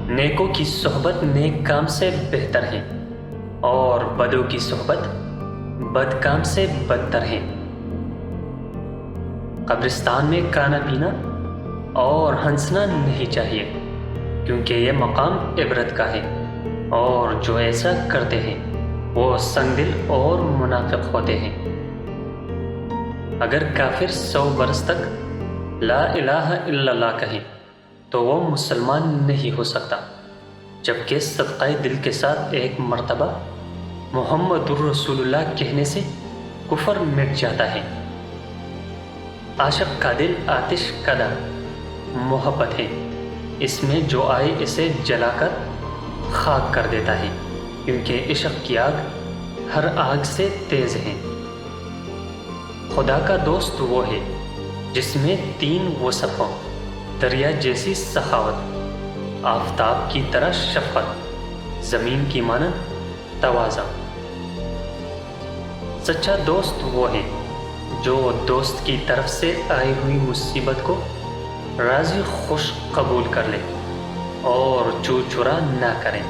نیکوں کی صحبت نیک کام سے بہتر ہے، اور بدوں کی صحبت بد کام سے بدتر ہے۔ قبرستان میں کھانا پینا اور ہنسنا نہیں چاہیے، کیونکہ یہ مقام عبرت کا ہے، اور جو ایسا کرتے ہیں وہ سنگ دل اور منافق ہوتے ہیں۔ اگر کافر 100 برس تک لا الہ الا اللہ کہے تو وہ مسلمان نہیں ہو سکتا، جبکہ صدقہ دل کے ساتھ ایک مرتبہ محمد الرسول اللہ کہنے سے کفر مٹ جاتا ہے۔ عاشق کا دل آتش کدہ محبت ہے، اس میں جو آئے اسے جلا کر خاک کر دیتا ہے، کیونکہ عشق کی آگ ہر آگ سے تیز ہے۔ خدا کا دوست وہ ہے جس میں 3 وصف ہوں: دریا جیسی سخاوت، آفتاب کی طرح شفقت، زمین کی مانند تواضع۔ سچا دوست وہ ہے جو دوست کی طرف سے آئی ہوئی مصیبت کو راضی خوش قبول کر لے اور چور چرا نہ کریں۔